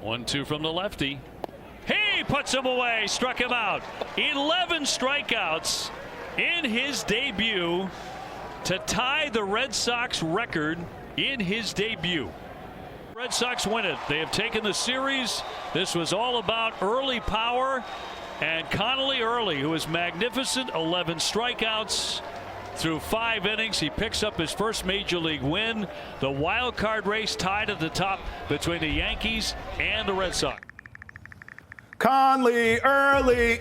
1-2 from the lefty. He puts him away, struck him out. 11 strikeouts in his debut to tie the Red Sox record in his debut. Red Sox win it. They have taken the series. This was all about early power, and Connelly Early, who is magnificent, 11 strikeouts through 5 innings. He picks up his first major league win. The wild card race tied at the top between the Yankees and the Red Sox. Connelly Early,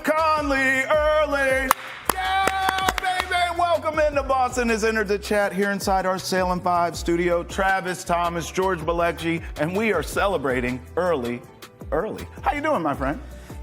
Connelly Early. Yeah, baby. Welcome into Boston has entered the chat here inside our Salem 5 studio. Travis, Thomas, George Balekji, and we are celebrating early. How you doing, my friend?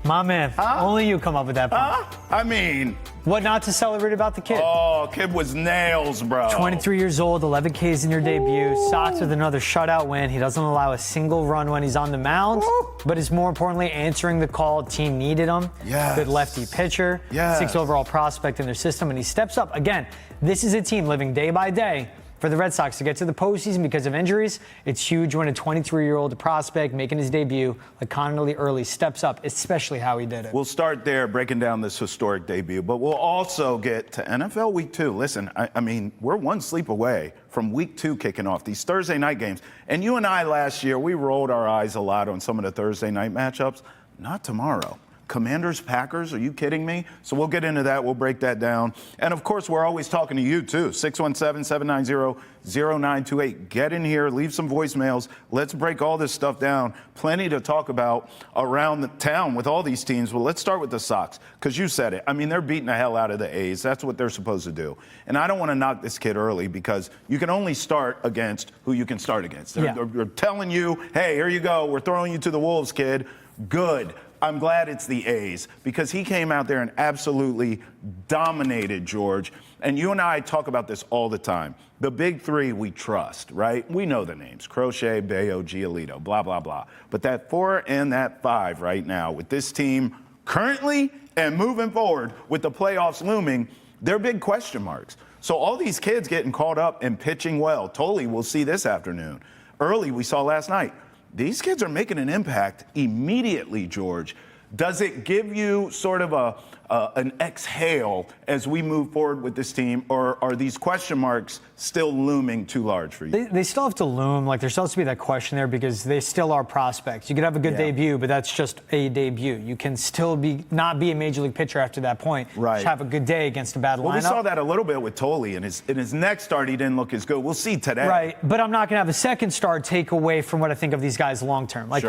My man, only you come up with that point. I mean, what not to celebrate about the kid? Oh, kid was nails, bro. 23 years old, 11 Ks in your debut. Sox with another shutout win. He doesn't allow a single run when he's on the mound, but is more importantly answering the call. Team needed him. Yes. Good lefty pitcher. Yes. 6th overall prospect in their system, and he steps up. Again, this is a team living day by day. For the Red Sox to get to the postseason because of injuries, it's huge when a 23-year-old prospect making his debut like Connelly Early steps up, especially how he did it. We'll start there, breaking down this historic debut, but we'll also get to NFL Week 2. Listen, I mean, we're one sleep away from Week 2 kicking off, these Thursday night games. And you and I last year, we rolled our eyes a lot on some of the Thursday night matchups. Not tomorrow. Commanders, Packers, are you kidding me? So we'll get into that. We'll break that down. And, of course, we're always talking to you, too. 617-790-0928. Get in here. Leave some voicemails. Let's break all this stuff down. Plenty to talk about around the town with all these teams. Well, let's start with the Sox, because you said it. I mean, they're beating the hell out of the A's. That's what they're supposed to do. And I don't want to knock this kid early because you can only start against who you can start against. They're telling you, hey, here you go. We're throwing you to the Wolves, kid. Good. I'm glad it's the A's because he came out there and absolutely dominated, George. And you and I talk about this all the time. The big three we trust, right? We know the names, Crochet, Bayo, Giolito, blah, blah, blah. But that 4 and that 5 right now with this team currently and moving forward with the playoffs looming, they're big question marks. So all these kids getting caught up and pitching well. Tolle, we'll see this afternoon. Early, we saw last night. These kids are making an impact immediately, George. Does it give you sort of an exhale as we move forward with this team, or are these question marks still looming too large for you? They still have to loom. Like, there still has to be that question there because they still are prospects. You could have a good debut, but that's just a debut. You can still not be a major league pitcher after that point. Right. Just have a good day against a bad lineup. Well, we saw that a little bit with Tolle. In his next start, he didn't look as good. We'll see today. Right, but I'm not going to have a second start take away from what I think of these guys long term. Like,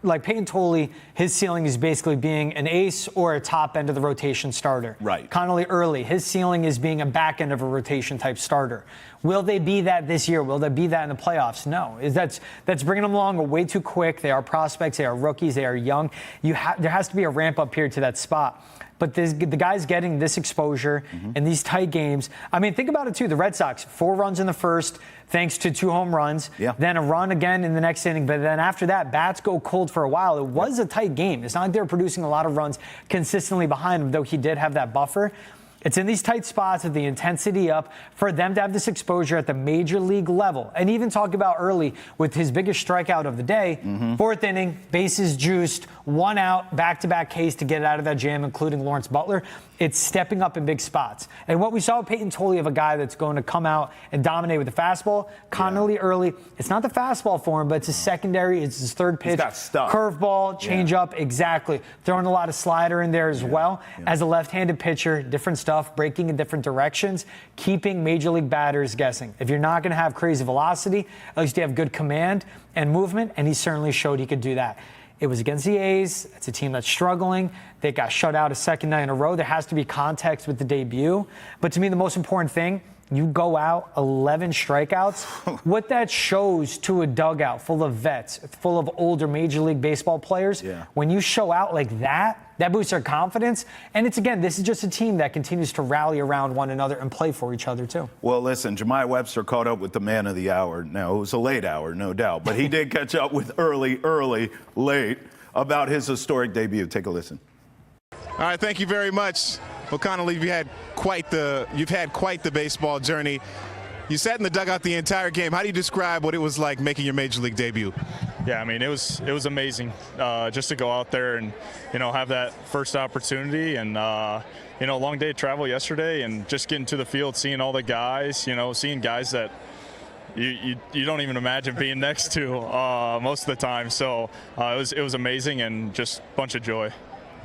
like Payton Tolle, his ceiling is basically being an ace or a top end of the rotation starter. Right. Connelly Early, his ceiling is being a back end of a rotation type starter. Will they be that this year? Will they be that in the playoffs? No. That's bringing them along way too quick. They are prospects. They are rookies. They are young. There has to be a ramp up period to that spot. But the guys getting this exposure in these tight games, I mean, think about it, too. The Red Sox, 4 runs in the first, thanks to 2 home runs. Yeah. Then a run again in the next inning. But then after that, bats go cold for a while. It was a tight game. It's not like they were producing a lot of runs consistently behind him, though he did have that buffer. It's in these tight spots with the intensity up for them to have this exposure at the major league level. And even talk about Early with his biggest strikeout of the day, 4th inning, bases juiced, 1 out, back-to-back Ks to get out of that jam, including Lawrence Butler. It's stepping up in big spots. And what we saw with Payton Tolle of a guy that's going to come out and dominate with the fastball, Connelly Early, it's not the fastball for him, but it's his secondary, it's his third pitch. He's got stuff. Curveball, changeup, exactly. Throwing a lot of slider in there as well. As a left-handed pitcher, different stuff, breaking in different directions, keeping major league batters guessing. If you're not going to have crazy velocity, at least you have good command and movement, and he certainly showed he could do that. It was against the A's. It's a team that's struggling. They got shut out a second night in a row. There has to be context with the debut. But to me, the most important thing, you go out 11 strikeouts. What that shows to a dugout full of vets, full of older Major League Baseball players, when you show out like that boosts their confidence. And it's, again, this is just a team that continues to rally around one another and play for each other, too. Well, listen, Jemai Webster caught up with the man of the hour. Now, it was a late hour, no doubt, but he did catch up with Early, late about his historic debut. Take a listen. All right, thank you very much. Well, Connelly, you've had quite the baseball journey. You sat in the dugout the entire game. How do you describe what it was like making your major league debut? Yeah, I mean, it was amazing just to go out there and, have that first opportunity. And, long day of travel yesterday and just getting to the field, seeing all the guys, seeing guys that you don't even imagine being next to most of the time. So it was amazing and just a bunch of joy.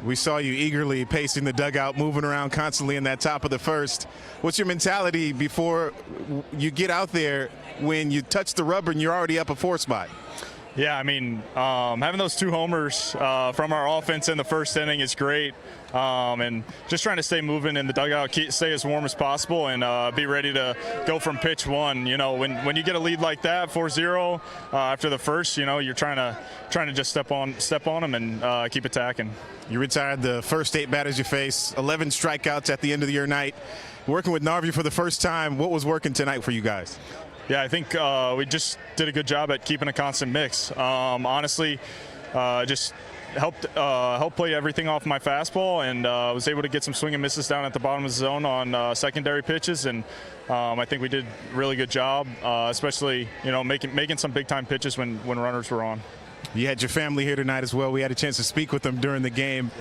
We saw you eagerly pacing the dugout, moving around constantly in that top of the first. What's your mentality before you get out there when you touch the rubber and you're already up a 4 spot? Yeah, I mean, having those 2 homers from our offense in the first inning is great. And just trying to stay moving in the dugout, stay as warm as possible, and be ready to go from pitch 1. When you get a lead like that, 4-0 after the first, you're trying to just step on them and keep attacking. You retired the first 8 batters you faced, 11 strikeouts at the end of your night. Working with Narvi for the first time, what was working tonight for you guys? Yeah, I think we just did a good job at keeping a constant mix. Honestly, just helped play everything off my fastball, and was able to get some swing and misses down at the bottom of the zone on secondary pitches, and I think we did a really good job, especially making some big time pitches when runners were on. You had your family here tonight as well. We had a chance to speak with them during the game.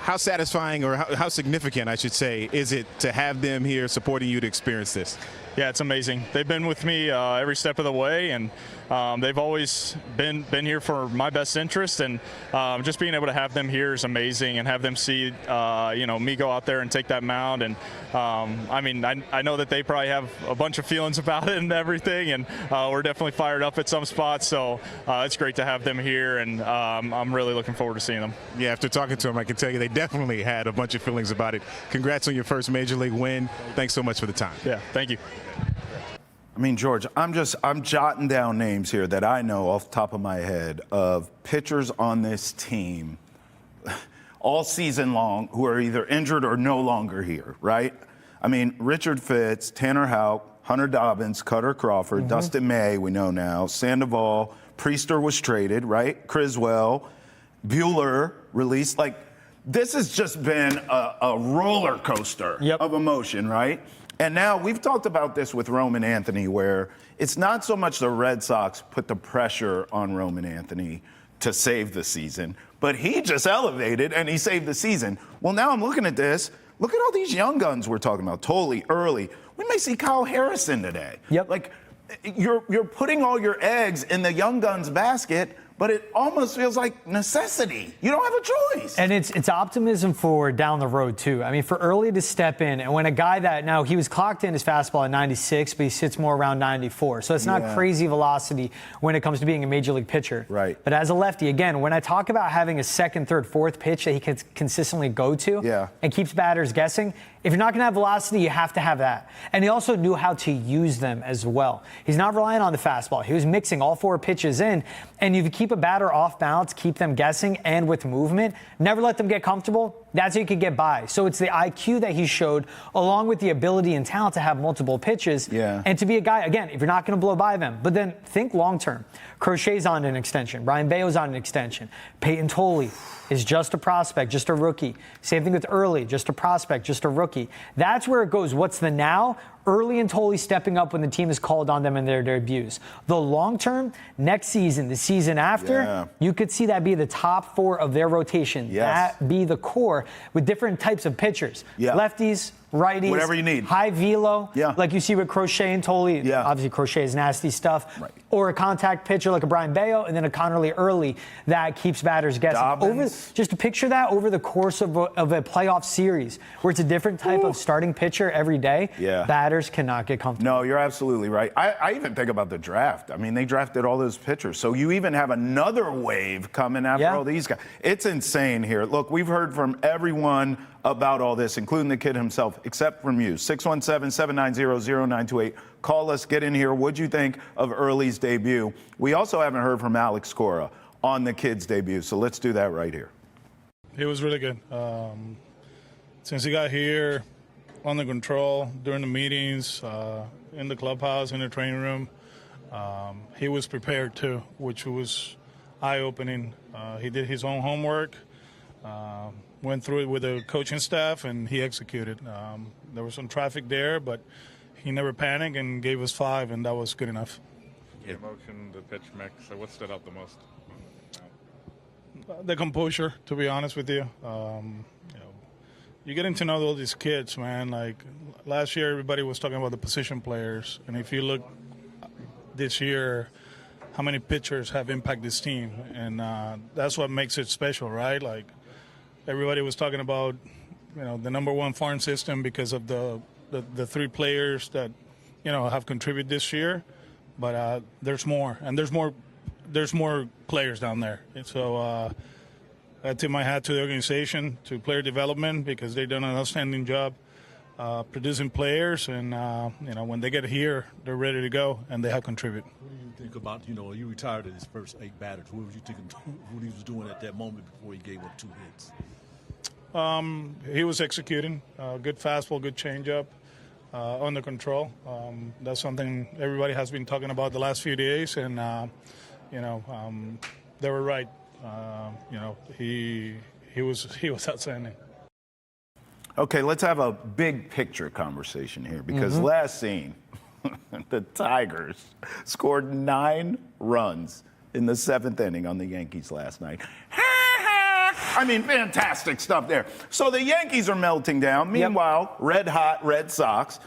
How satisfying, or how significant, I should say, is it to have them here supporting you to experience this? Yeah, it's amazing. They've been with me every step of the way, and they've always been here for my best interest. And just being able to have them here is amazing, and have them see me go out there and take that mound. And I mean, I know that they probably have a bunch of feelings about it and everything, and we're definitely fired up at some spots. So it's great to have them here, and I'm really looking forward to seeing them. Yeah, after talking to them, I can tell you they definitely had a bunch of feelings about it. Congrats on your first Major League win. Thanks so much for the time. Yeah, thank you. I mean, George, I'm jotting down names here that I know off the top of my head of pitchers on this team all season long who are either injured or no longer here, right? I mean, Richard Fitz, Tanner Houck, Hunter Dobbins, Cutter Crawford, Dustin May, we know now, Sandoval, Priester was traded, right? Criswell, Buehler released. Like, this has just been a roller coaster of emotion, right? And now we've talked about this with Roman Anthony, where it's not so much the Red Sox put the pressure on Roman Anthony to save the season, but he just elevated and he saved the season. Well, now I'm looking at this. Look at all these young guns we're talking about. Tolle, Early. We may see Kyle Harrison today. Like, you're putting all your eggs in the young guns basket, but it almost feels like necessity. You don't have a choice. And it's optimism for down the road, too. I mean, for Early to step in, and when a guy that, now he was clocked in his fastball at 96, but he sits more around 94. So it's not crazy velocity when it comes to being a major league pitcher. Right. But as a lefty, again, when I talk about having a second, third, fourth pitch that he can consistently go to and keeps batters guessing, if you're not going to have velocity, you have to have that. And he also knew how to use them as well. He's not relying on the fastball. He was mixing all 4 pitches in. And if you keep a batter off balance, keep them guessing, and with movement, never let them get comfortable, that's how you could get by. So it's the IQ that he showed, along with the ability and talent to have multiple pitches. And to be a guy, again, if you're not going to blow by them, but then think long term. Crochet's on an extension. Brian Bayo's on an extension. Payton Tolle is just a prospect, just a rookie. Same thing with Early, just a prospect, just a rookie. That's where it goes. What's the now? Early and Tolle stepping up when the team is called on them in their debuts. The long term, next season, the season after, you could see that be the top 4 of their rotation. That be the core with different types of pitchers. Lefties, righties. Whatever you need. High velo, like you see with Crochet and Tolle. Obviously, Crochet is nasty stuff. Or a contact pitcher like a Brian Bayo, and then a Connelly Early that keeps batters guessing. Just to picture that over the course of a playoff series, where it's a different type of starting pitcher every day, batters cannot get comfortable. No, you're absolutely right. I even think about the draft. I mean, they drafted all those pitchers. So you even have another wave coming after all these guys. It's insane here. Look, we've heard from everyone about all this, including the kid himself, except from you. 617-790-0928. Call us, get in here. What'd you think of Early's debut? We also haven't heard from Alex Cora on the kid's debut, so let's do that right here. He was really good. Since he got here, under control during the meetings, in the clubhouse, in the training room, he was prepared too, which was eye-opening. He did his own homework, went through it with the coaching staff, and he executed. There was some traffic there, but he never panicked and gave us 5, and that was good enough. The emotion, the pitch mix. So what stood out the most? The composure, to be honest with you. You're getting to know all these kids, man. Like last year, everybody was talking about the position players, and if you look this year, how many pitchers have impacted this team, and that's what makes it special, right? Like everybody was talking about, the number one farm system because of the 3 players that, have contributed this year, but there's more, and there's more players down there. And so I tip my hat to the organization, to player development, because they've done an outstanding job producing players, and when they get here, they're ready to go, and they have contributed. What do you think about, you retired in his first 8 batters. What was you thinking what he was doing at that moment before he gave up 2 hits? He was executing. Good fastball, good changeup, under control. That's something everybody has been talking about the last few days, and they were right. He was outstanding. Okay, let's have a big picture conversation here because last scene, the Tigers scored 9 runs in the 7th inning on the Yankees last night. I mean, fantastic stuff there. So the Yankees are melting down. Meanwhile, red-hot Red Sox.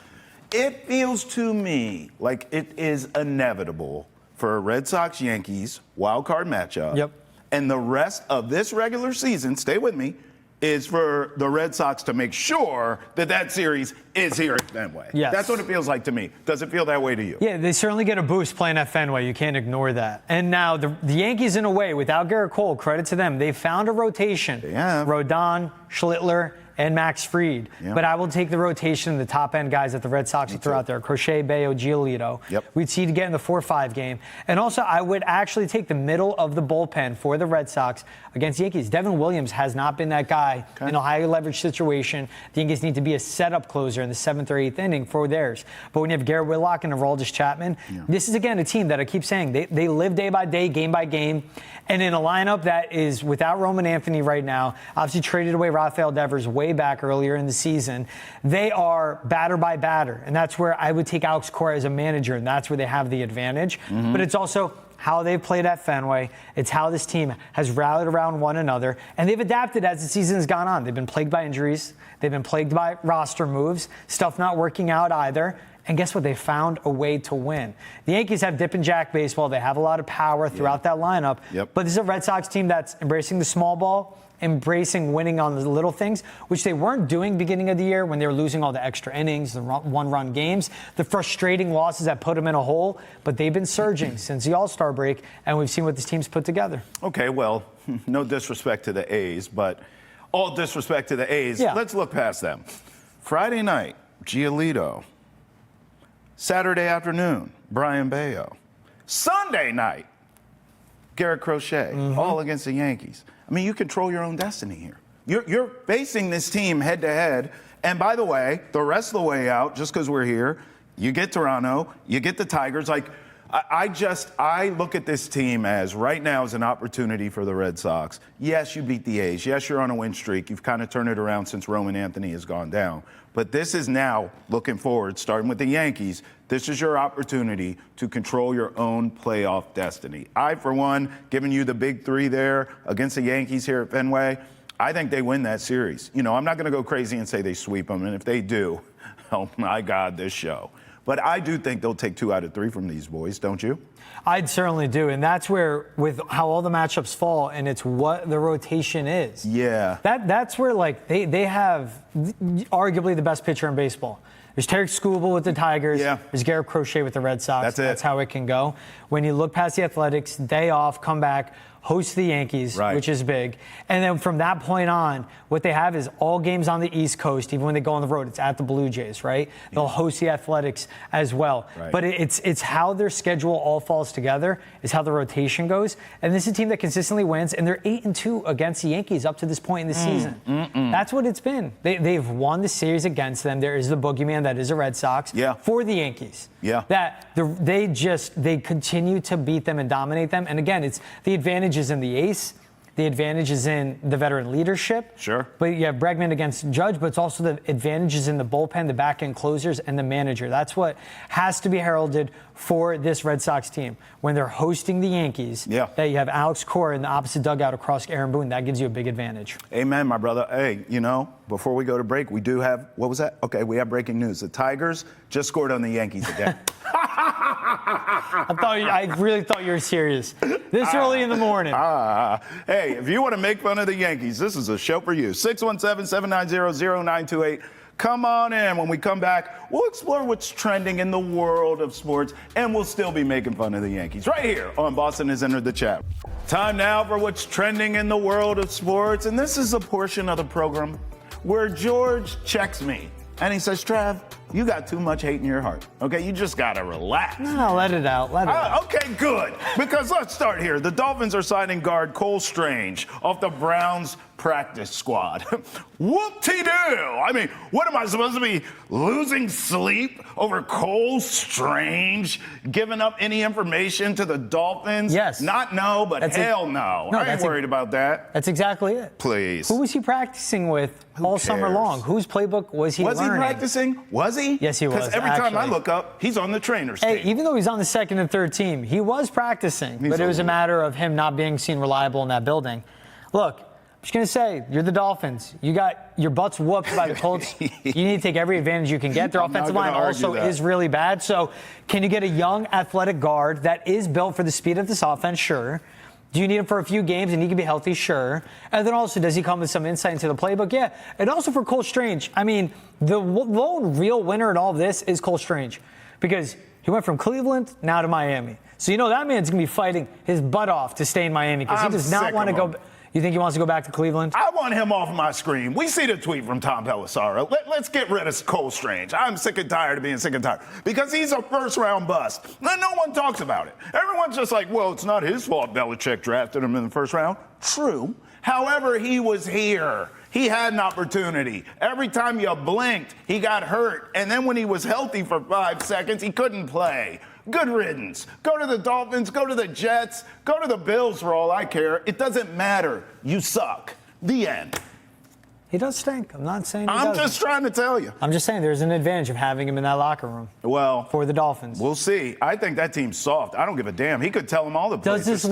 It feels to me like it is inevitable for a Red Sox-Yankees wild card matchup. Yep. And the rest of this regular season, stay with me, is for the Red Sox to make sure that series is here at Fenway. Yes. That's what it feels like to me. Does it feel that way to you? Yeah, they certainly get a boost playing at Fenway. You can't ignore that. And now the Yankees, in a way, without Garrett Cole, credit to them, they found a rotation. They have. Rodon, Schlittler, and Max Fried. Yep. But I will take the rotation, the top-end guys that the Red Sox would throw out there. Crochet, Bayo, Giolito. Yep. We'd see to get in the 4-5 game. And also, I would actually take the middle of the bullpen for the Red Sox against the Yankees. Devin Williams has not been that guy in a high-leverage situation. The Yankees need to be a setup closer in the 7th or 8th inning for theirs. But when you have Garrett Whitlock and Aroldis Chapman, this is, again, a team that I keep saying, they live day by day, game by game. And in a lineup that is without Roman Anthony right now, obviously traded away Rafael Devers way back earlier in the season, they are batter by batter. And that's where I would take Alex Cora as a manager, and that's where they have the advantage. But it's also how they've played at Fenway. It's how this team has rallied around one another. And they've adapted as the season has gone on. They've been plagued by injuries. They've been plagued by roster moves, stuff not working out either. And guess what? They found a way to win. The Yankees have dip and jack baseball. They have a lot of power throughout that lineup. But this is a Red Sox team that's embracing the small ball, embracing winning on the little things, which they weren't doing beginning of the year when they were losing all the extra innings, the one-run games, the frustrating losses that put them in a hole. But they've been surging since the All-Star break, and we've seen what this team's put together. Okay, well, no disrespect to the A's, but all disrespect to the A's. Let's look past them. Friday night, Giolito. Saturday afternoon, Brian Bayo. Sunday night, Garrett Crochet, all against the Yankees. I mean, you control your own destiny here. You're facing this team head-to-head. And by the way, the rest of the way out, just because we're here, you get Toronto, you get the Tigers. Like, I look at this team as right now is an opportunity for the Red Sox. Yes, you beat the A's. Yes, you're on a win streak. You've kind of turned it around since Roman Anthony has gone down. But this is now, looking forward, starting with the Yankees, this is your opportunity to control your own playoff destiny. I, for one, giving you the big 3 there against the Yankees here at Fenway, I think they win that series. I'm not going to go crazy and say they sweep them. And if they do, oh, my God, this show. But I do think they'll take 2 out of 3 from these boys, don't you? I'd certainly do. And that's where, with how all the matchups fall, and it's what the rotation is. Yeah. That's where, like, they have arguably the best pitcher in baseball. There's Tarek Skubal with the Tigers. Yeah. There's Garrett Crochet with the Red Sox. That's it. That's how it can go. When you look past the Athletics, day off, come back, host the Yankees, which is big. And then from that point on, what they have is all games on the East Coast. Even when they go on the road, it's at the Blue Jays, right? They'll host the Athletics as well. But it's how their schedule all falls together, is how the rotation goes. And this is a team that consistently wins, and they're 8-2 against the Yankees up to this point in the season. That's what it's been. They've won the series against them. There is the boogeyman that is a Red Sox for the Yankees. That they continue to beat them and dominate them. And again, it's the advantages in the ace, the advantage is in the veteran leadership. Sure. But you have Bregman against Judge, but it's also the advantages in the bullpen, the back-end closers, and the manager. That's what has to be heralded for this Red Sox team. When they're hosting the Yankees, that you have Alex Cora in the opposite dugout across Aaron Boone, that gives you a big advantage. Amen, my brother. Hey, before we go to break, we do have, what was that? Okay, we have breaking news. The Tigers just scored on the Yankees again. I really thought you were serious. This early in the morning. Hey, if you want to make fun of the Yankees, this is a show for you. 617-790-0928. Come on in. When we come back, we'll explore what's trending in the world of sports, and we'll still be making fun of the Yankees right here on Boston Has Entered the Chat. Time now for what's trending in the world of sports, and this is a portion of the program where George checks me, and he says, Trav, you got too much hate in your heart. Okay, you just got to relax. No, let it out. Let it out. Okay, good. Because let's start here. The Dolphins are signing guard Cole Strange off the Browns practice squad. Whoop-de-doo. I mean, what am I supposed to be losing sleep over Cole Strange giving up any information to the Dolphins? Yes. Not no, but hell no. I ain't worried about that. That's exactly it. Please. Who was he practicing with all summer long? Whose playbook was he learning? Was he practicing? Was he? Yes, he was. Because every time I look up, he's on the trainer's team. Hey, even though he's on the second and third team, he was practicing. But it was a matter of him not being seen reliable in that building. Look, I'm just going to say, you're the Dolphins. You got your butts whooped by the Colts. You need to take every advantage you can get. Their offensive line also is really bad. So can you get a young, athletic guard that is built for the speed of this offense? Sure. Do you need him for a few games and he can be healthy? Sure. And then also, does he come with some insight into the playbook? Yeah. And also for Cole Strange, I mean, the lone real winner in all of this is Cole Strange because he went from Cleveland now to Miami. So that man's going to be fighting his butt off to stay in Miami because he does not want to go. You think he wants to go back to Cleveland? I want him off my screen. We see the tweet from Tom Pelissaro. Let's get rid of Cole Strange. I'm sick and tired of being sick and tired because he's a first-round bust. And no one talks about it. Everyone's just like, well, it's not his fault Belichick drafted him in the first round. True. However, he was here. He had an opportunity. Every time you blinked, he got hurt. And then when he was healthy for 5 seconds, he couldn't play. Good riddance. Go to the Dolphins, go to the Jets, go to the Bills for all I care. It doesn't matter. You suck. The end. He does stink. I'm not saying he I'm doesn't. just trying to tell you. I'm just saying there's an advantage of having him in that locker room. Well, for the Dolphins. We'll see. I think that team's soft. I don't give a damn. He could tell them all the plays. Does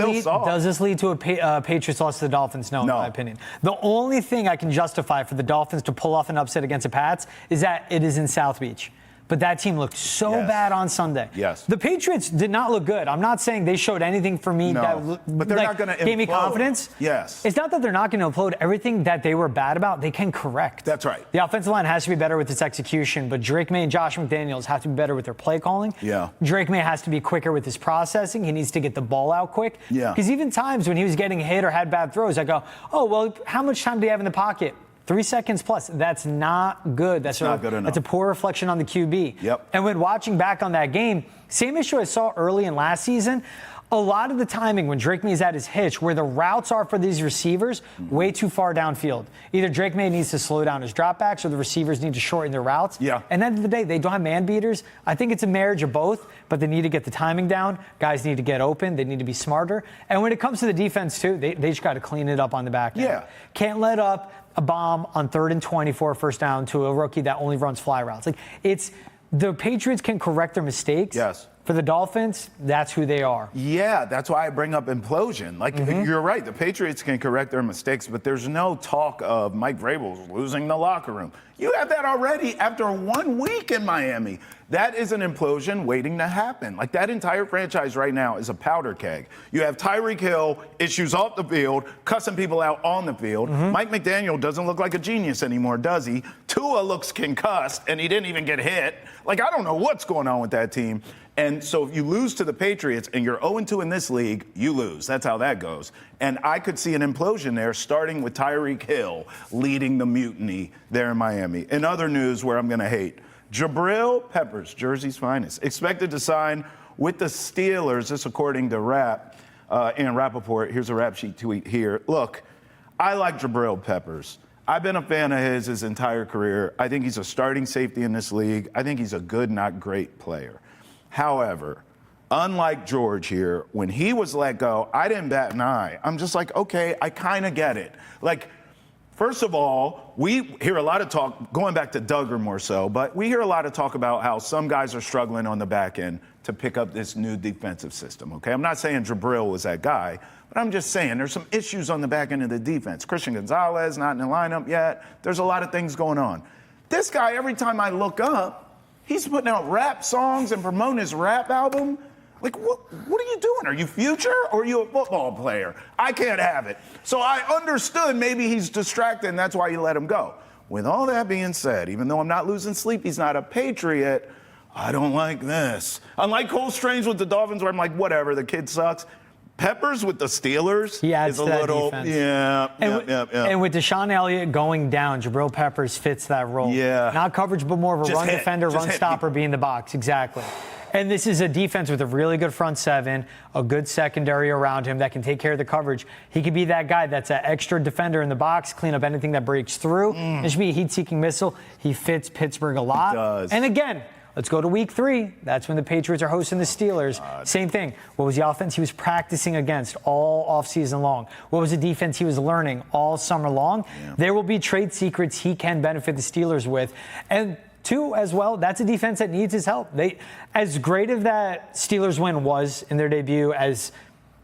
this lead to a Patriots loss to the Dolphins? No, in my opinion. The only thing I can justify for the Dolphins to pull off an upset against the Pats is that it is in South Beach. But that team looked so bad on Sunday. Yes. The Patriots did not look good. I'm not saying they showed anything for me but they're not going to implode. Gave me confidence. Yes. It's not that they're not going to implode. Everything that they were bad about, they can correct. That's right. The offensive line has to be better with its execution, but Drake May and Josh McDaniels have to be better with their play calling. Yeah. Drake May has to be quicker with his processing. He needs to get the ball out quick. Yeah. Because even times when he was getting hit or had bad throws, I go, oh, well, how much time do you have in the pocket? 3 seconds plus. That's not good. That's not good enough. That's a poor reflection on the QB. Yep. And when watching back on that game, same issue I saw early in last season. A lot of the timing when Drake May is at his hitch, where the routes are for these receivers, way too far downfield. Either Drake May needs to slow down his dropbacks or the receivers need to shorten their routes. Yeah. And at the end of the day, they don't have man beaters. I think it's a marriage of both, but they need to get the timing down. Guys need to get open. They need to be smarter. And when it comes to the defense, too, they just got to clean it up on the back end. Yeah. Can't let up a bomb on 3rd and 24 first down to a rookie that only runs fly routes. The Patriots can correct their mistakes. Yes. For the Dolphins, that's who they are. Yeah, that's why I bring up implosion. You're right. The Patriots can correct their mistakes, but there's no talk of Mike Vrabel's losing the locker room. You have that already after 1 week in Miami. That is an implosion waiting to happen. That entire franchise right now is a powder keg. You have Tyreek Hill, issues off the field, cussing people out on the field. Mike McDaniel doesn't look like a genius anymore, does he? Tua looks concussed, and he didn't even get hit. I don't know what's going on with that team. And so if you lose to the Patriots and you're 0-2 in this league, you lose. That's how that goes. And I could see an implosion there, starting with Tyreek Hill leading the mutiny there in Miami. In other news where I'm going to hate, Jabril Peppers, Jersey's finest, expected to sign with the Steelers, this according to Rap and Rappaport. Here's a Rap Sheet tweet here. Look, I like Jabril Peppers. I've been a fan of his entire career. I think he's a starting safety in this league. I think he's a good, not great player. However, unlike George here, when he was let go, I didn't bat an eye. I'm just like, okay, I kind of get it. Like, first of all, we hear a lot of talk, going back to Duggar more so, but we hear a lot of talk about how some guys are struggling on the back end to pick up this new defensive system, okay? I'm not saying Jabril was that guy, but I'm just saying there's some issues on the back end of the defense. Christian Gonzalez not in the lineup yet. There's a lot of things going on. This guy, every time I look up, he's putting out rap songs and promoting his rap album. Like, what are you doing? Are you Future or are you a football player? I can't have it. So I understood maybe he's distracted and that's why you let him go. With all that being said, even though I'm not losing sleep, he's not a Patriot, I don't like this. Unlike Cole Strange with the Dolphins, where I'm like, whatever, the kid sucks. Peppers with the Steelers adds is a to that little, defense. And with Deshaun Elliott going down, Jabril Peppers fits that role. Yeah. Not coverage, but more of a run defender, run stopper, be in the box. Exactly. And this is a defense with a really good front seven, a good secondary around him that can take care of the coverage. He could be that guy that's an extra defender in the box, clean up anything that breaks through. It should be a heat-seeking missile. He fits Pittsburgh a lot. He does. And again, let's go to week 3. That's when the Patriots are hosting the Steelers. Same thing. What was the offense he was practicing against all offseason long? What was the defense he was learning all summer long? Yeah. There will be trade secrets he can benefit the Steelers with. And two, as well, that's a defense that needs his help. As great as that Steelers win was in their debut, as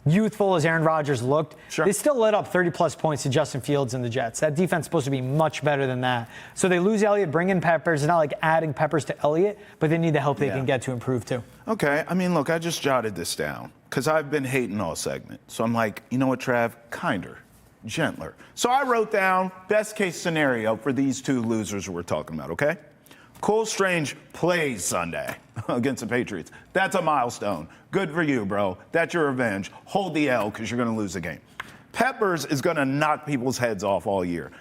youthful as Aaron Rodgers looked, they still let up 30-plus points to Justin Fields and the Jets. That defense is supposed to be much better than that. So they lose Elliott, bring in Peppers. It's not like adding Peppers to Elliott, but they need the help they can get to improve too. Okay, I mean, look, I just jotted this down because I've been hating all segment. So I'm like, you know what, Trav? Kinder, gentler. So I wrote down best case scenario for these two losers we're talking about, okay? Cole Strange plays Sunday against the Patriots. That's a milestone. Good for you, bro. That's your revenge. Hold the L because you're going to lose the game. Peppers is going to knock people's heads off all year.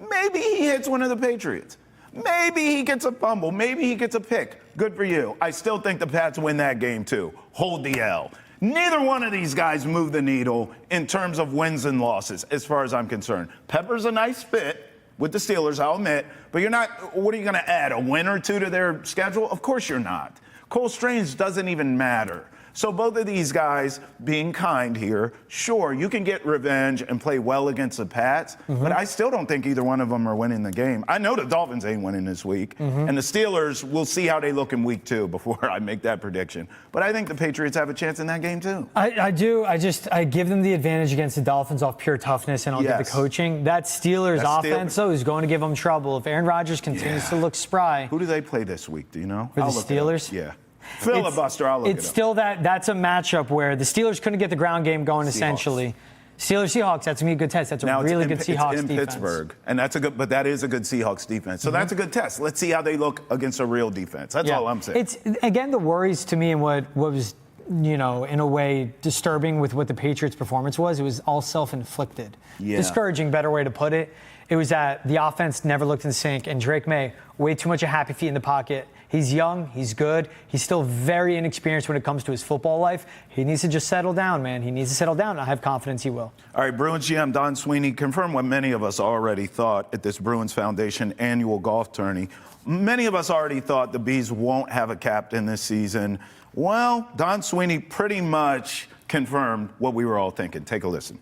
Maybe he hits one of the Patriots. Maybe he gets a fumble. Maybe he gets a pick. Good for you. I still think the Pats win that game, too. Hold the L. Neither one of these guys move the needle in terms of wins and losses, as far as I'm concerned. Pepper's a nice fit with the Steelers, I'll admit, but you're not, what are you going to add, a win or two to their schedule? Of course you're not. Cole Strange doesn't even matter. So both of these guys being kind here, sure, you can get revenge and play well against the Pats, but I still don't think either one of them are winning the game. I know the Dolphins ain't winning this week, and the Steelers, we'll see how they look in week 2 before I make that prediction. But I think the Patriots have a chance in that game too. I do. I give them the advantage against the Dolphins off pure toughness, and I'll give the coaching. That Steelers offense, though, is going to give them trouble. If Aaron Rodgers continues to look spry. Who do they play this week? Do you know? For the Steelers? Yeah. Filibuster, I'll look it up. It's still that's a matchup where the Steelers couldn't get the ground game going, essentially. Steelers-Seahawks, that's going to be a good test. That's a really good Seahawks defense. It's in Pittsburgh, and that is a good Seahawks defense. So that's a good test. Let's see how they look against a real defense. That's all I'm saying. It's, again, the worries to me and what was, in a way, disturbing with what the Patriots' performance was, it was all self-inflicted. Yeah. Discouraging, better way to put it. It was that the offense never looked in sync, and Drake May, way too much of happy feet in the pocket. He's young, he's good, he's still very inexperienced when it comes to his football life. He needs to just settle down, man. He needs to settle down. I have confidence he will. All right, Bruins GM Don Sweeney confirmed what many of us already thought at this Bruins Foundation annual golf tourney. Many of us already thought the Bees won't have a captain this season. Well, Don Sweeney pretty much confirmed what we were all thinking. Take a listen.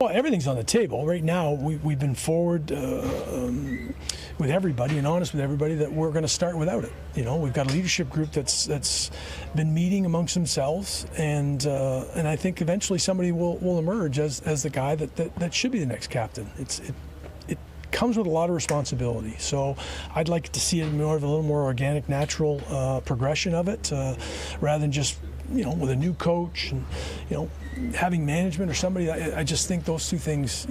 Well, everything's on the table. Right now, we've been forward with everybody and honest with everybody that we're going to start without it. We've got a leadership group that's been meeting amongst themselves, and I think eventually somebody will emerge as the guy that should be the next captain. It comes with a lot of responsibility. So I'd like to see it more of a little more organic, natural progression of it, rather than just with a new coach and having management or somebody. I just think those two things,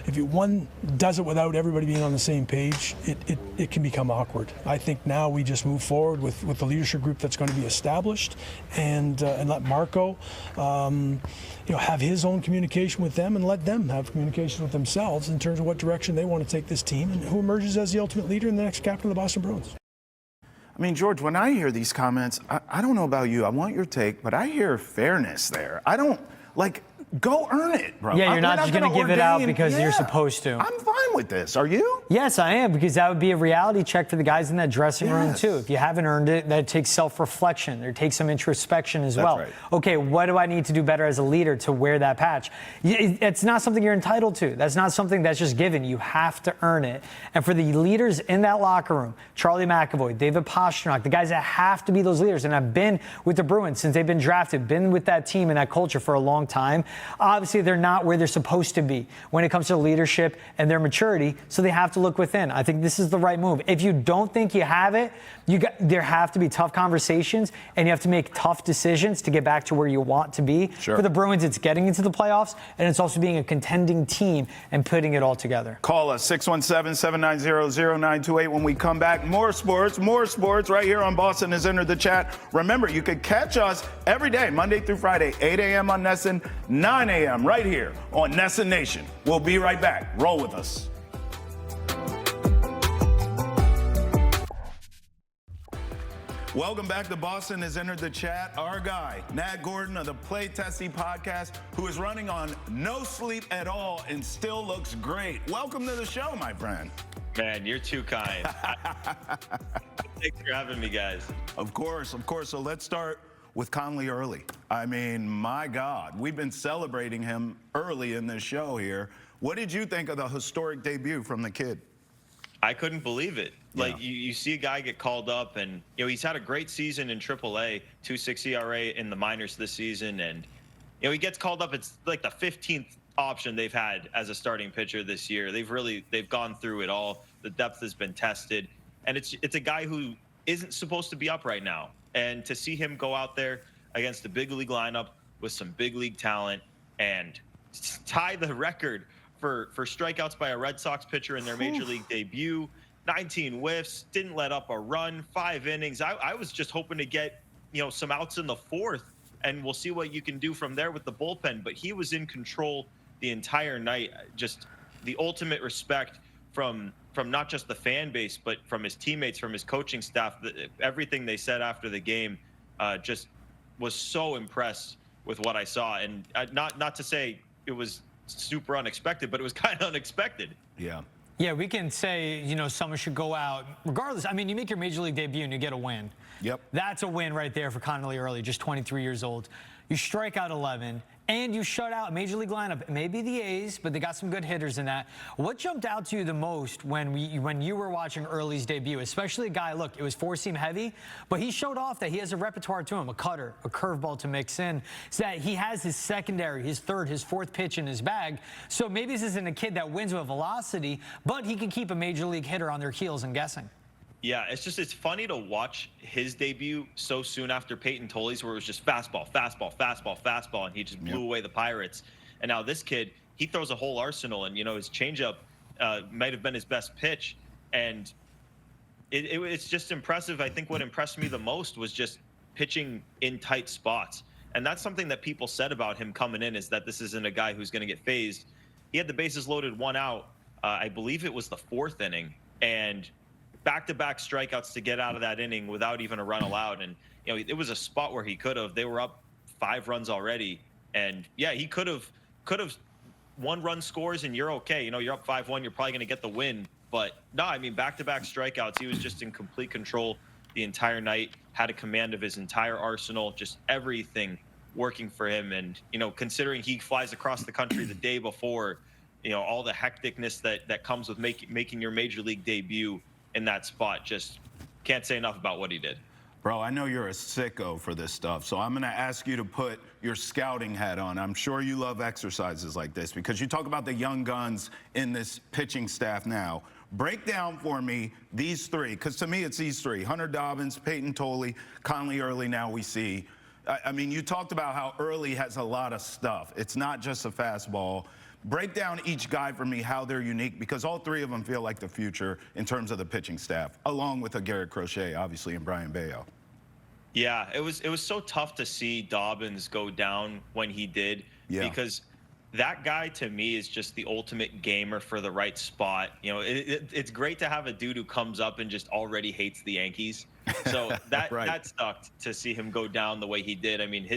if one does it without everybody being on the same page, it can become awkward. I think now we just move forward with the leadership group that's going to be established, and let Marco have his own communication with them, and let them have communication with themselves in terms of what direction they want to take this team and who emerges as the ultimate leader and the next captain of the Boston Bruins. I mean, George, when I hear these comments, I don't know about you. I want your take, but I hear fairness there. I don't, go earn it, bro. Yeah, you're not just going to give it out because you're supposed to. I'm fine with this. Are you? Yes, I am, because that would be a reality check for the guys in that dressing room, too. If you haven't earned it, that takes self-reflection. It takes some introspection as well. Right. Okay, what do I need to do better as a leader to wear that patch? It's not something you're entitled to. That's not something that's just given. You have to earn it. And for the leaders in that locker room, Charlie McAvoy, David Pastrnak, the guys that have to be those leaders, and I've been with the Bruins since they've been drafted, been with that team and that culture for a long time. Obviously, they're not where they're supposed to be when it comes to leadership and their maturity, so they have to look within. I think this is the right move. If you don't think you have it, there have to be tough conversations, and you have to make tough decisions to get back to where you want to be. Sure. For the Bruins, it's getting into the playoffs, and it's also being a contending team and putting it all together. Call us 617-790-0928. When we come back, more sports right here on Boston Has Entered the Chat. Remember, you could catch us every day, Monday through Friday, 8 a.m. on NESN, 9 a.m. right here on NESN Nation. We'll be right back. Roll with us. Welcome back to Boston Has Entered the Chat. Our guy, Nat Gordon of the Play Tessie podcast, who is running on no sleep at all and still looks great. Welcome to the show, my friend. Man, you're too kind. Thanks for having me, guys. Of course. So let's start with Connelly Early. I mean, my God, we've been celebrating him early in this show here. What did you think of the historic debut from the kid? I couldn't believe it. Like, you see a guy get called up, and, he's had a great season in AAA, 2.6 ERA in the minors this season, and, he gets called up. It's like the 15th option they've had as a starting pitcher this year. They've gone through it all. The depth has been tested, and it's a guy who isn't supposed to be up right now. And to see him go out there against a big league lineup with some big league talent and tie the record for strikeouts by a Red Sox pitcher in their major league debut, 19 whiffs, didn't let up a run, 5 innings. I was just hoping to get, some outs in the fourth, and we'll see what you can do from there with the bullpen. But he was in control the entire night. Just the ultimate respect from not just the fan base, but from his teammates, from his coaching staff. Everything they said after the game, just was so impressed with what I saw. And not to say it was super unexpected, but it was kind of unexpected. Yeah, we can say, someone should go out regardless. I mean, you make your major league debut and you get a win. Yep. That's a win right there for Connelly Early, just 23 years old. You strike out 11, and you shut out a major league lineup. Maybe the A's, but they got some good hitters in that. What jumped out to you the most when you were watching Early's debut, especially a guy, look, it was four-seam heavy, but he showed off that he has a repertoire to him, a cutter, a curveball to mix in, so that he has his secondary, his third, his fourth pitch in his bag. So maybe this isn't a kid that wins with velocity, but he can keep a major league hitter on their heels and guessing. Yeah, it's funny to watch his debut so soon after Payton Tolle's, where it was just fastball, and he just blew away the Pirates. And now this kid, he throws a whole arsenal, and his changeup might have been his best pitch, and it's just impressive. I think what impressed me the most was just pitching in tight spots, and that's something that people said about him coming in, is that this isn't a guy who's going to get phased. He had the bases loaded, 1 out. I believe it was the 4th inning, and back-to-back strikeouts to get out of that inning without even a run allowed. And, it was a spot where he could have. They were up 5 runs already. And, yeah, he could have 1-run scores and you're okay. You're up 5-1. You're probably going to get the win. But, no, I mean, back-to-back strikeouts. He was just in complete control the entire night, had a command of his entire arsenal, just everything working for him. And, considering he flies across the country the day before, all the hecticness that comes with making your major league debut in that spot, just can't say enough about what he did. Bro, I know you're a sicko for this stuff, so I'm going to ask you to put your scouting hat on. I'm sure you love exercises like this because you talk about the young guns in this pitching staff now. Break down for me these 3, because to me it's these 3. Hunter Dobbins, Payton Tolle, Connelly Early now we see. I mean, you talked about how Early has a lot of stuff. It's not just a fastball. Break down each guy for me, how they're unique, because all 3 of them feel like the future in terms of the pitching staff, along with a Garrett Crochet, obviously, and Brian Bayo. Yeah, it was so tough to see Dobbins go down when he did, because that guy to me is just the ultimate gamer for the right spot. It's great to have a dude who comes up and just already hates the Yankees. So that that sucked to see him go down the way he did. I mean,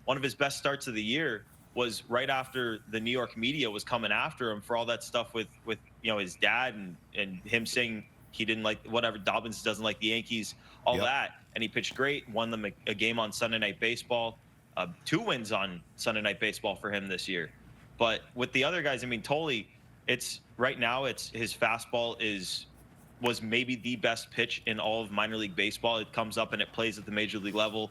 one of his best starts of the year was right after the New York media was coming after him for all that stuff with his dad and him saying he didn't like whatever Dobbins doesn't like the Yankees, all that. And he pitched great, won them a game on Sunday Night Baseball, 2 wins on Sunday Night Baseball for him this year. But with the other guys, I mean, Tolle, right now his fastball was maybe the best pitch in all of minor league baseball. It comes up and it plays at the major league level.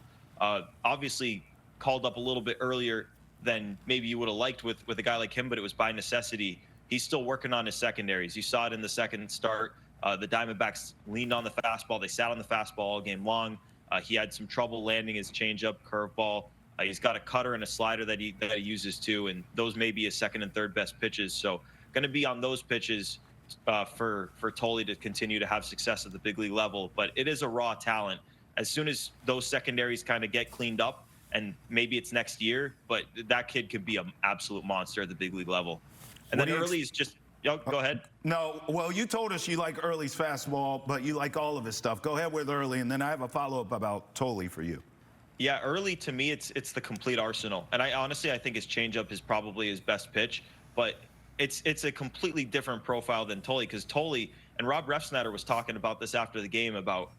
Obviously called up a little bit earlier than maybe you would have liked with a guy like him, but it was by necessity. He's still working on his secondaries. You saw it in the second start. The Diamondbacks leaned on the fastball. They sat on the fastball all game long. He had some trouble landing his changeup, curveball. He's got a cutter and a slider that he uses too, and those may be his second and third best pitches. So going to be on those pitches for Tolle to continue to have success at the big league level. But it is a raw talent. As soon as those secondaries kind of get cleaned up, and maybe it's next year, but that kid could be an absolute monster at the big league level. And then Early's just, go ahead. No, well, you told us you like Early's fastball, but you like all of his stuff. Go ahead with Early, and then I have a follow-up about Tolle for you. Yeah, Early, to me, it's the complete arsenal. And I think his changeup is probably his best pitch, but it's a completely different profile than Tolle, because Tolle, and Rob Refsnyder was talking about this after the game about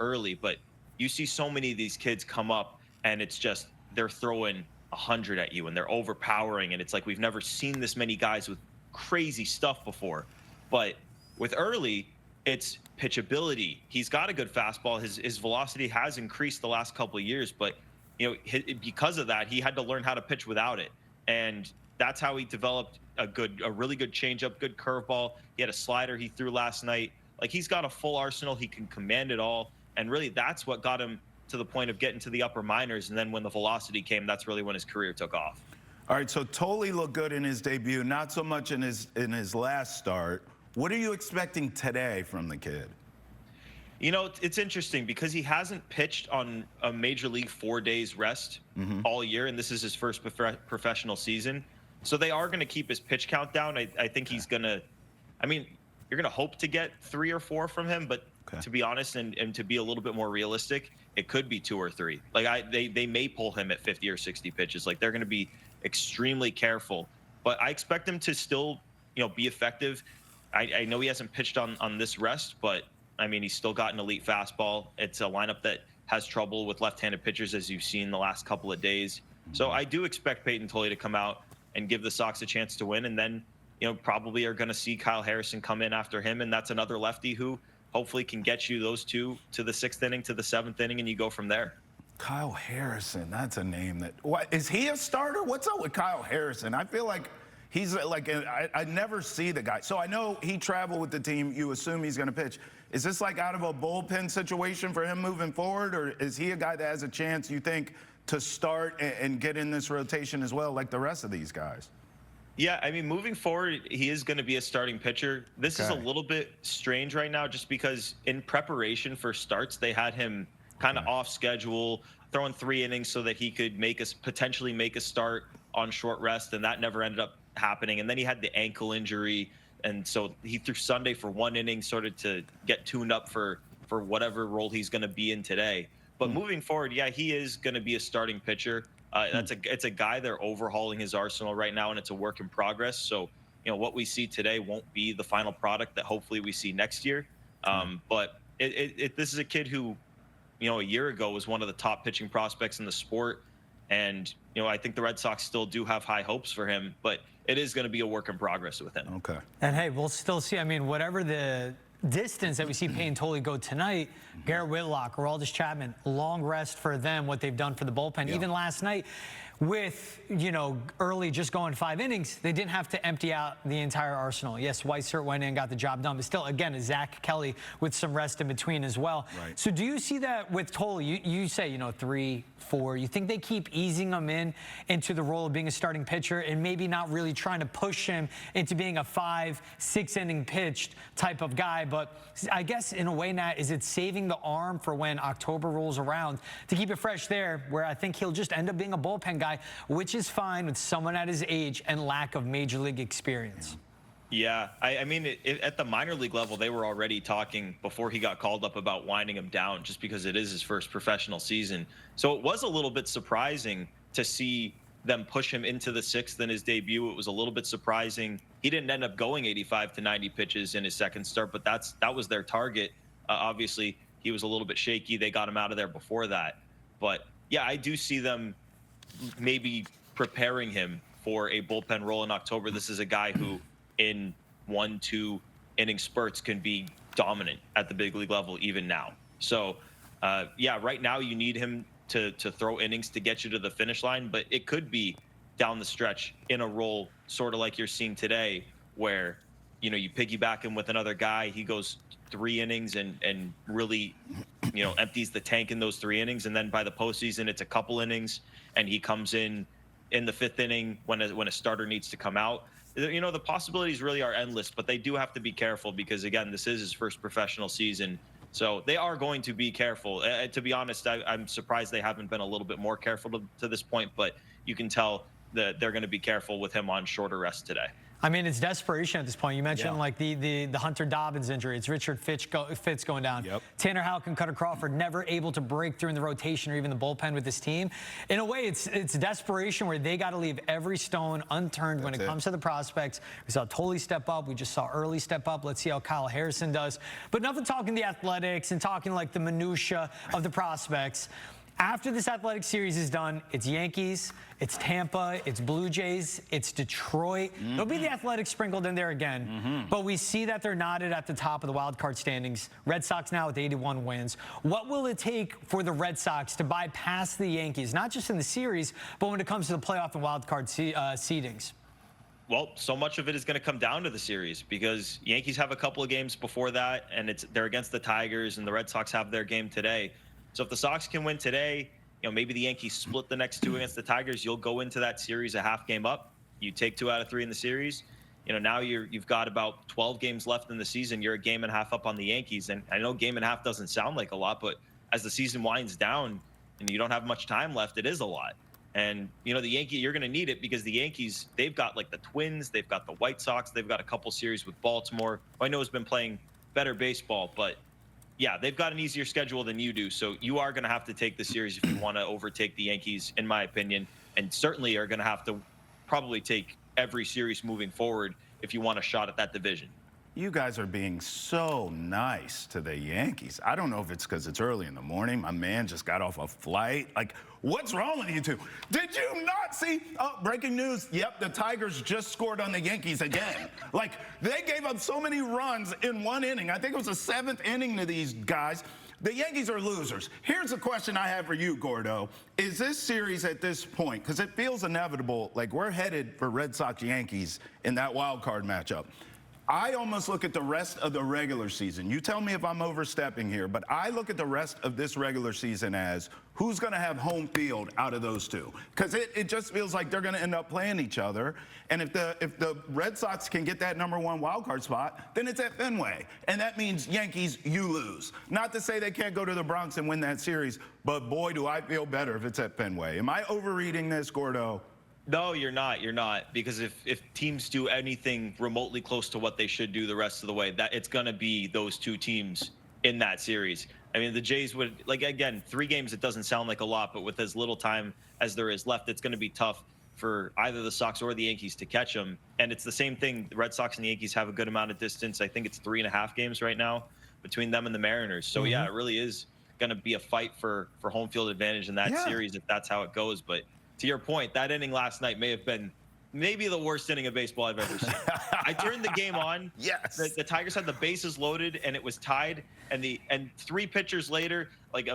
Early, but you see so many of these kids come up, and it's just they're throwing 100 at you, and they're overpowering, and it's like we've never seen this many guys with crazy stuff before. But with Early, it's pitchability. He's got a good fastball. His velocity has increased the last couple of years, but because of that, he had to learn how to pitch without it, and that's how he developed a really good changeup, good curveball. He had a slider he threw last night. Like, he's got a full arsenal. He can command it all, and really that's what got him to the point of getting to the upper minors. And then when the velocity came, that's really when his career took off. All right, so Tolle looked good in his debut, not so much in his last start. What are you expecting today from the kid? It's interesting because he hasn't pitched on a major league 4 days rest all year, and this is his first professional season. So they are going to keep his pitch count down. I think he's going to, you're going to hope to get 3 or 4 from him, but to be honest, and to be a little bit more realistic, it could be 2 or 3. Like they may pull him at 50 or 60 pitches. Like, they're going to be extremely careful, but I expect him to still, be effective. I know he hasn't pitched on this rest, but he's still got an elite fastball. It's a lineup that has trouble with left-handed pitchers, as you've seen the last couple of days. So I do expect Payton Tolle to come out and give the Sox a chance to win, and then probably are going to see Kyle Harrison come in after him, and that's another lefty who hopefully can get you those two to the 6th inning, to the 7th inning, and you go from there. Kyle Harrison, that's a name that, what, is he a starter? What's up with Kyle Harrison? I feel like he's like, I never see the guy. So I know he traveled with the team. You assume he's going to pitch. Is this like out of a bullpen situation for him moving forward, or is he a guy that has a chance, you think, to start and get in this rotation as well, like the rest of these guys? Yeah, moving forward, he is going to be a starting pitcher. This is a little bit strange right now just because in preparation for starts, they had him kind of off schedule, throwing 3 innings so that he could potentially make a start on short rest, and that never ended up happening. And then he had the ankle injury, and so he threw Sunday for 1 inning sort of to get tuned up for whatever role he's going to be in today. But moving forward, yeah, he is going to be a starting pitcher. It's a guy they're overhauling his arsenal right now, and it's a work in progress. So, what we see today won't be the final product that hopefully we see next year. But this is a kid who, a year ago was one of the top pitching prospects in the sport. And, I think the Red Sox still do have high hopes for him, but it is going to be a work in progress with him. Okay. And hey, we'll still see. Whatever the distance that we see Payton Tolle go tonight, Garrett Whitlock, Aroldis Chapman, long rest for them, what they've done for the bullpen. Even last night with, Early just going 5 innings, they didn't have to empty out the entire arsenal. Yes, Weissert went in and got the job done, but still, again, Zach Kelly with some rest in between as well. Right. So do you see that with Tolle? You say, 3, 4. You think they keep easing him into the role of being a starting pitcher and maybe not really trying to push him into being a 5, 6 inning pitched type of guy? But I guess in a way, Nat, is it saving the arm for when October rolls around to keep it fresh there, where I think he'll just end up being a bullpen guy, which is fine with someone at his age and lack of major league experience? Yeah, at the minor league level, they were already talking before he got called up about winding him down just because it is his first professional season. So it was a little bit surprising to see them push him into the 6th in his debut. It was a little bit surprising. He didn't end up going 85 to 90 pitches in his second start, but that was their target. Obviously, he was a little bit shaky. They got him out of there before that. But yeah, I do see them maybe preparing him for a bullpen role in October. This is a guy who in 1-2 inning spurts can be dominant at the big league level even now. So yeah, right now you need him to throw innings to get you to the finish line, but it could be down the stretch in a role sort of like you're seeing today, where you piggyback him with another guy, he goes 3 innings and really empties the tank in those 3 innings, and then by the postseason it's a couple innings and he comes in the 5th inning when a starter needs to come out. The possibilities really are endless, but they do have to be careful because, again, this is his first professional season. So they are going to be careful. To be honest, I'm surprised they haven't been a little bit more careful to this point, but you can tell that they're going to be careful with him on shorter rest today. I mean, it's desperation at this point. You mentioned like the Hunter Dobbins injury. It's Richard Fitz going down. Yep. Tanner Houck and Cutter Crawford never able to break through in the rotation or even the bullpen with this team. In a way, it's desperation where they got to leave every stone unturned when it comes to the prospects. We saw Tolle step up. We just saw Early step up. Let's see how Kyle Harrison does. But nothing talking the athletics and talking like the minutia of the prospects. After this athletic series is done, it's Yankees, it's Tampa, it's Blue Jays, it's Detroit. There'll be the athletics sprinkled in there again. But we see that they're knotted at the top of the wild card standings. Red Sox now with 81 wins. What will it take for the Red Sox to bypass the Yankees, not just in the series, but when it comes to the playoff and wild card seedings? Well, so much of it is going to come down to the series because Yankees have a couple of games before that, and they're against the Tigers, and the Red Sox have their game today. So if the Sox can win today, maybe the Yankees split the next 2 against the Tigers, you'll go into that series a half game up. You take 2 out of 3 in the series. Now you've got about 12 games left in the season. You're a game and a half up on the Yankees. And I know game and a half doesn't sound like a lot, but as the season winds down and you don't have much time left, it is a lot. And, the Yankees, you're going to need it because the Yankees, they've got like the Twins, they've got the White Sox, they've got a couple series with Baltimore, who I know has been playing better baseball, but yeah, they've got an easier schedule than you do. So you are going to have to take the series if you want to overtake the Yankees, in my opinion, and certainly are going to have to probably take every series moving forward if you want a shot at that division. You guys are being so nice to the Yankees. I don't know if it's because it's early in the morning. My man just got off a flight. Like, what's wrong with you two? Did you not see? Oh, breaking news. Yep, the Tigers just scored on the Yankees again. Like, they gave up so many runs in 1 inning. I think it was the 7th inning to these guys. The Yankees are losers. Here's the question I have for you, Gordo. Is this series at this point, because it feels inevitable, like we're headed for Red Sox-Yankees in that wild card matchup. I almost look at the rest of the regular season. You tell me if I'm overstepping here, but I look at the rest of this regular season as who's going to have home field out of those two? Because it just feels like they're going to end up playing each other. And if the Red Sox can get that #1 wild card spot, then it's at Fenway. And that means Yankees, you lose. Not to say they can't go to the Bronx and win that series, but boy, do I feel better if it's at Fenway. Am I overreading this, Gordo? No, you're not. You're not. Because if teams do anything remotely close to what they should do the rest of the way, that it's going to be those 2 teams in that series. I mean, the Jays would, like, again, 3 games, it doesn't sound like a lot, but with as little time as there is left, it's going to be tough for either the Sox or the Yankees to catch them. And it's the same thing. The Red Sox and the Yankees have a good amount of distance. I think it's 3.5 games right now between them and the Mariners. So, yeah, it really is going to be a fight for home field advantage in that series if that's how it goes. But to your point, that inning last night may have been maybe the worst inning of baseball I've ever seen. I turned the game on. Yes. The Tigers had the bases loaded, and it was tied. And 3 pitchers later, like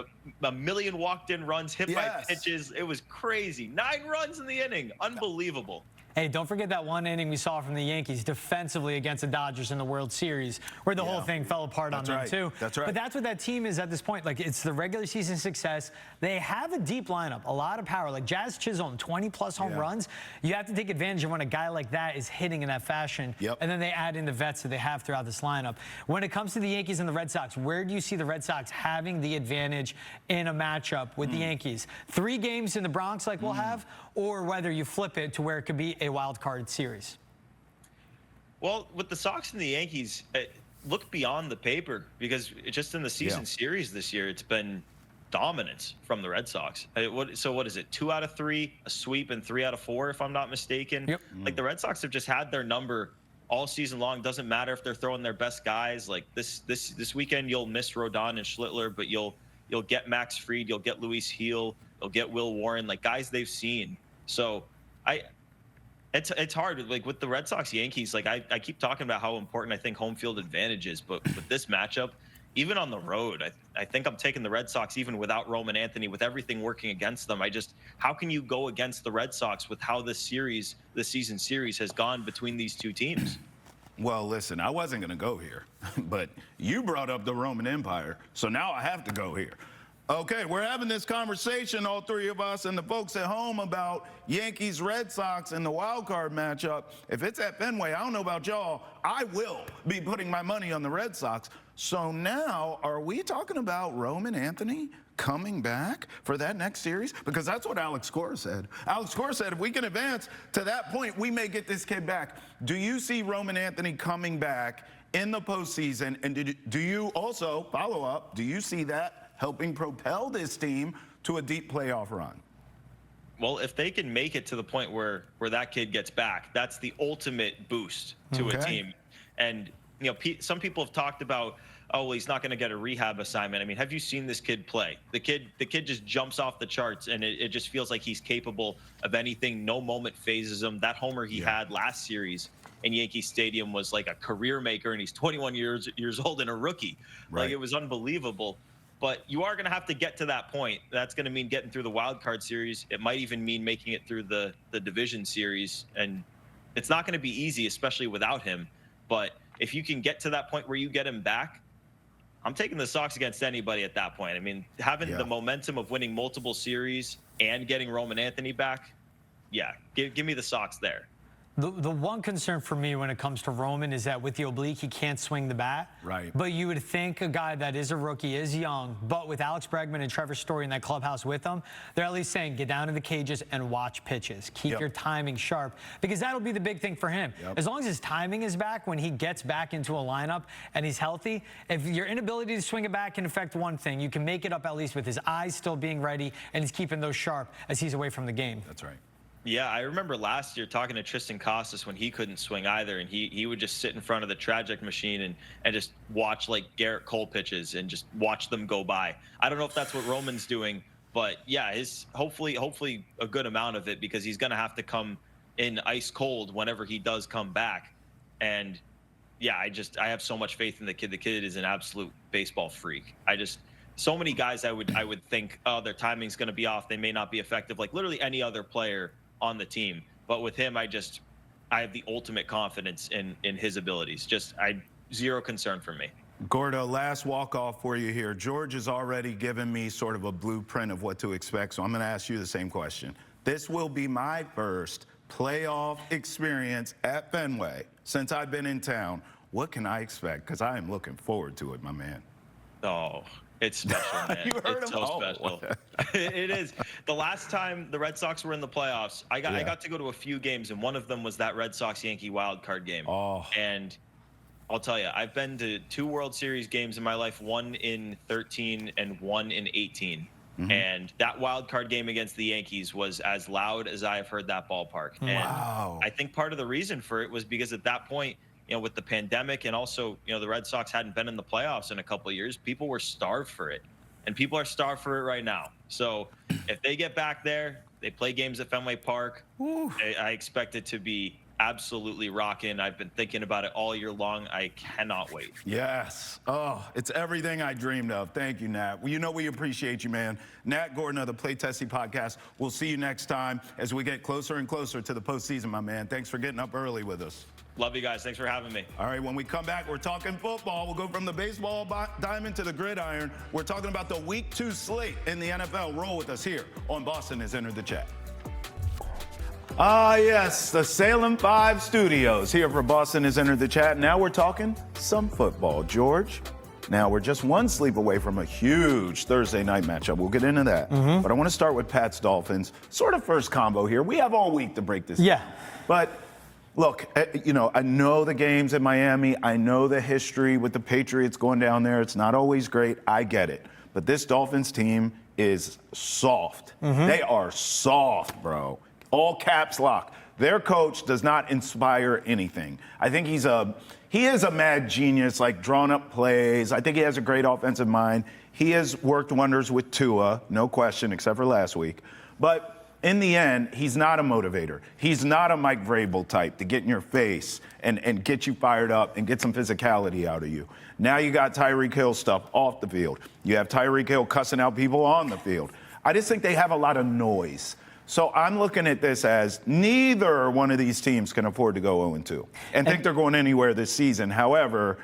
a million walked-in runs hit by pitches. It was crazy. 9 runs in the inning. Unbelievable. Hey, don't forget that 1 inning we saw from the Yankees defensively against the Dodgers in the World Series, where the whole thing fell apart on them, too. That's right. But that's what that team is at this point. Like, it's the regular season success. They have a deep lineup, a lot of power. Like, Jazz Chisholm, 20-plus home runs. You have to take advantage of when a guy like that is hitting in that fashion. And then they add in the vets that they have throughout this lineup. When it comes to the Yankees and the Red Sox, where do you see the Red Sox having the advantage in a matchup with the Yankees? 3 games in the Bronx like we'll have, or whether you flip it to where it could be a wild card series? Well, with the Sox and the Yankees, look beyond the paper, because just in the season series this year, it's been dominance from the Red Sox. So what is it? 2 out of 3, a sweep, and 3 out of 4, if I'm not mistaken. Yep. Like the Red Sox have just had their number all season long. Doesn't matter if they're throwing their best guys. Like this weekend, you'll miss Rodon and Schlittler, but you'll get Max Fried, you'll get Luis Heel, you'll get Will Warren, like guys they've seen. So it's hard. Like with the Red Sox Yankees, like I keep talking about how important I think home field advantage is, but with this matchup, even on the road, I think I'm taking the Red Sox even without Roman Anthony, with everything working against them. How can you go against the Red Sox with how this season series has gone between these two teams? Well, listen, I wasn't going to go here, but you brought up the Roman Empire, so now I have to go here. Okay, we're having this conversation, all three of us and the folks at home, about Yankees, Red Sox, and the wild card matchup. If it's at Fenway, I don't know about y'all, I will be putting my money on the Red Sox. So now, are we talking about Roman Anthony coming back for that next series? Because that's what Alex Cora said. Alex Cora said if we can advance to that point, we may get this kid back. Do you see Roman Anthony coming back in the postseason? And do you also, follow up, do you see that helping propel this team to a deep playoff run? Well, if they can make it to the point where that kid gets back, that's the ultimate boost to a team. And some people have talked about, oh, well, he's not going to get a rehab assignment. I mean, have you seen this kid play? The kid just jumps off the charts, and it just feels like he's capable of anything. No moment phases him. That homer he had last series in Yankee Stadium was like a career maker, and he's 21 years old and a rookie. Right. Like, it was unbelievable. But you are going to have to get to that point. That's going to mean getting through the wild card series. It might even mean making it through the division series. And it's not going to be easy, especially without him. But if you can get to that point where you get him back, I'm taking the Sox against anybody at that point. I mean, having the momentum of winning multiple series and getting Roman Anthony back, give me the Sox there. The one concern for me when it comes to Roman is that with the oblique, he can't swing the bat. Right. But you would think a guy that is a rookie, is young, but with Alex Bregman and Trevor Story in that clubhouse with them, they're at least saying, get down in the cages and watch pitches. Keep your timing sharp, because that'll be the big thing for him. As long as his timing is back when he gets back into a lineup and he's healthy, if your inability to swing it back can affect one thing, you can make it up at least with his eyes still being ready and he's keeping those sharp as he's away from the game. That's right. Yeah, I remember last year talking to Tristan Costas when he couldn't swing either, and he would just sit in front of the Tragic machine and just watch like Garrett Cole pitches and just watch them go by. I don't know if that's what Roman's doing, but yeah, hopefully a good amount of it, because he's going to have to come in ice cold whenever he does come back. And yeah, I have so much faith in the kid. The kid is an absolute baseball freak. So many guys I would think, oh, their timing's going to be off, they may not be effective, like literally any other player on the team. But with him, I have the ultimate confidence in his abilities. Zero concern for me. Gordo, last walk-off for you here. George has already given me sort of a blueprint of what to expect, so I'm going to ask you the same question. This will be my first playoff experience at Fenway since I've been in town. What can I expect? Because I am looking forward to it, my man. Oh, it's special, man. It's so special. It is. The last time the Red Sox were in the playoffs, I got to go to a few games, and one of them was that Red Sox-Yankee wild card game. Oh. And I'll tell you, I've been to 2 World Series games in my life, one in 13 and one in 18. And that wild card game against the Yankees was as loud as I have heard that ballpark. And I think part of the reason for it was because at that point, with the pandemic, and also, the Red Sox hadn't been in the playoffs in a couple of years, people were starved for it. And people are starved for it right now. So if they get back there, they play games at Fenway Park, I expect it to be absolutely rocking. I've been thinking about it all year long. I cannot wait. Yes. Oh, it's everything I dreamed of. Thank you, Nat. Well, we appreciate you, man. Nat Gordon of the Play Tessie podcast. We'll see you next time as we get closer and closer to the postseason, my man. Thanks for getting up early with us. Love you guys. Thanks for having me. All right, when we come back, we're talking football. We'll go from the baseball diamond to the gridiron. We're talking about the Week 2 slate in the NFL. Roll with us here on Boston Has Entered the Chat. Yes, the Salem 5 studios here for Boston Has Entered the Chat. Now we're talking some football, George. Now we're just one sleep away from a huge Thursday night matchup. We'll get into that. But I want to start with Pat's Dolphins. Sort of first combo here. We have all week to break this down. But look, I know the games in Miami. I know the history with the Patriots going down there. It's not always great. I get it. but this Dolphins team is soft. They are soft, bro. All caps lock. Their coach does not inspire anything. I think he is a mad genius, like drawing up plays. I think he has a great offensive mind. He has worked wonders with Tua, no question, except for last week. But in the end, he's not a motivator. He's not a Mike Vrabel type to get in your face and get you fired up and get some physicality out of you. Now you got Tyreek Hill stuff off the field. You have Tyreek Hill cussing out people on the field. I just think they have a lot of noise. So I'm looking at this as neither one of these teams can afford to go 0-2 and think they're going anywhere this season. However,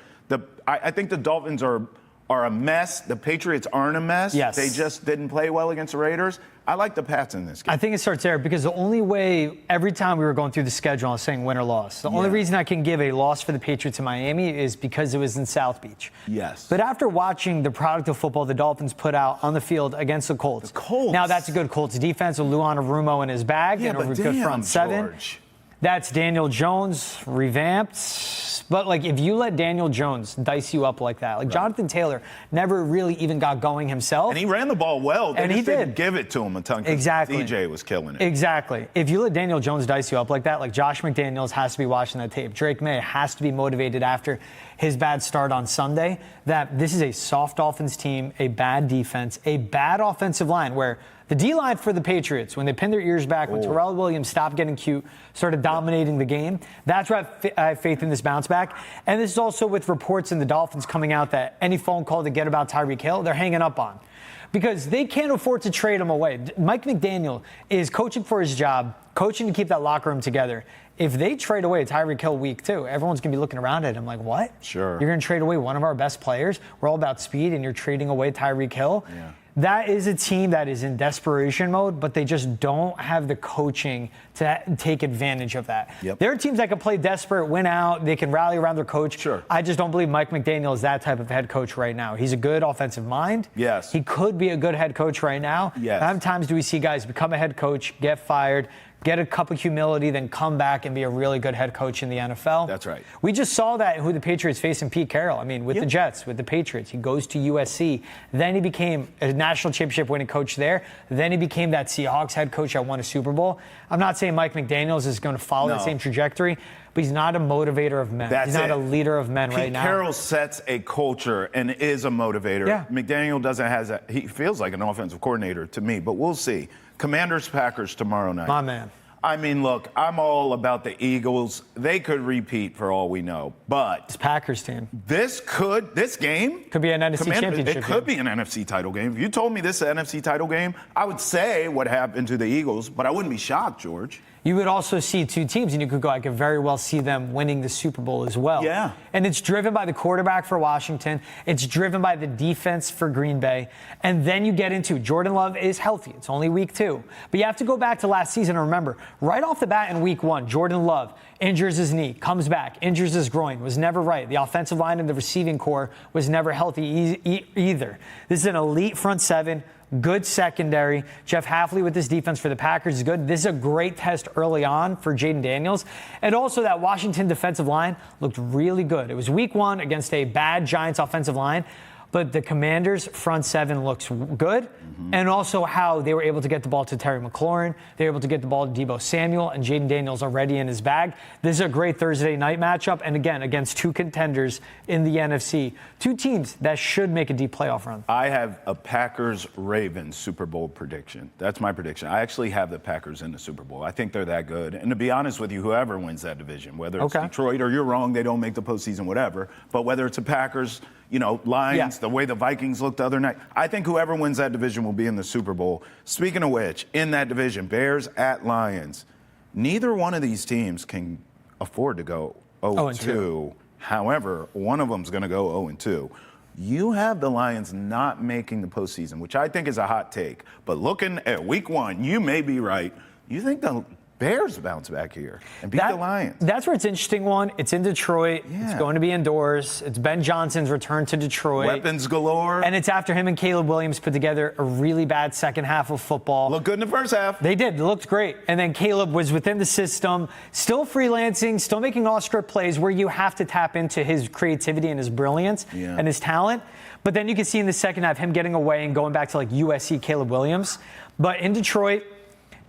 I think the Dolphins are a mess. The Patriots aren't a mess. Yes. They just didn't play well against the Raiders. I like the Pats in this game. I think it starts there because the only way, every time we were going through the schedule, I was saying win or loss. The only reason I can give a loss for the Patriots in Miami is because it was in South Beach. Yes. But after watching the product of football the Dolphins put out on the field against the Colts. Now that's a good Colts defense with Luan Arumo in his bag and a good front seven. George. That's Daniel Jones revamped. But, like, if you let Daniel Jones dice you up like that, like Jonathan Taylor never really even got going himself. And he ran the ball well. They just didn't give it to him a ton because DJ was killing it. Exactly. If you let Daniel Jones dice you up like that, like Josh McDaniels has to be watching that tape. Drake May has to be motivated after his bad start on Sunday that this is a soft Dolphins team, a bad defense, a bad offensive line where the D-line for the Patriots, when they pinned their ears back, when Terrell Williams stopped getting cute, started dominating the game, that's where I have faith in this bounce back. And this is also with reports in the Dolphins coming out that any phone call they get about Tyreek Hill, they're hanging up on. Because they can't afford to trade him away. Mike McDaniel is coaching for his job, coaching to keep that locker room together. If they trade away Tyreek Hill week 2, everyone's going to be looking around at him like, what? Sure. You're going to trade away one of our best players? We're all about speed, and you're trading away Tyreek Hill? Yeah. That is a team that is in desperation mode, but they just don't have the coaching to take advantage of that. Yep. There are teams that can play desperate, win out, they can rally around their coach. Sure. I just don't believe Mike McDaniel is that type of head coach right now. He's a good offensive mind. Yes. He could be a good head coach right now. Yes. How many times do we see guys become a head coach, get fired, get a cup of humility, then come back and be a really good head coach in the NFL? That's right. We just saw that who the Patriots face in Pete Carroll. I mean, with the Jets, with the Patriots. He goes to USC. Then he became a national championship winning coach there. Then he became that Seahawks head coach that won a Super Bowl. I'm not saying Mike McDaniels is going to follow that same trajectory, but he's not a motivator of men. He's not a leader of men right now. Pete Carroll sets a culture and is a motivator. Yeah. McDaniel doesn't have that. He feels like an offensive coordinator to me, but we'll see. Commanders Packers tomorrow night. My man. I mean, look, I'm all about the Eagles. They could repeat for all we know, but This Packers team this game could be an NFC championship. It could be an NFC title game. If you told me this is an NFC title game, I would say what happened to the Eagles, but I wouldn't be shocked, George. You would also see two teams, and you could go, I could very well see them winning the Super Bowl as well. Yeah. And it's driven by the quarterback for Washington. It's driven by the defense for Green Bay. And then you get into Jordan Love is healthy. It's only week 2. But you have to go back to last season and remember, right off the bat in week 1, Jordan Love injures his knee, comes back, injures his groin, was never right. The offensive line and the receiving core was never healthy either. This is an elite front seven. Good secondary. Jeff Hafley with this defense for the Packers is good. This is a great test early on for Jaden Daniels. And also that Washington defensive line looked really good. It was week 1 against a bad Giants offensive line, but the Commanders' front seven looks good. And also how they were able to get the ball to Terry McLaurin. They were able to get the ball to Deebo Samuel, and Jaden Daniels already in his bag. This is a great Thursday night matchup, and again, against 2 contenders in the NFC. 2 teams that should make a deep playoff run. I have a Packers-Ravens Super Bowl prediction. That's my prediction. I actually have the Packers in the Super Bowl. I think they're that good. And to be honest with you, whoever wins that division, whether it's Detroit or you're wrong, they don't make the postseason, whatever. But whether it's the Packers, Lions, the way the Vikings looked the other night, I think whoever wins that division will be in the Super Bowl. Speaking of which, in that division, Bears at Lions, neither one of these teams can afford to go 0-2. However, one of them's going to go 0-2. You have the Lions not making the postseason, which I think is a hot take. But looking at week 1, you may be right. You think the Bears bounce back here and beat the Lions. That's where it's an interesting one. It's in Detroit. Yeah. It's going to be indoors. It's Ben Johnson's return to Detroit. Weapons galore. And it's after him and Caleb Williams put together a really bad second half of football. Looked good in the first half. They did. They looked great. And then Caleb was within the system, still freelancing, still making off-script plays where you have to tap into his creativity and his brilliance and his talent. But then you can see in the second half him getting away and going back to like USC Caleb Williams. But in Detroit,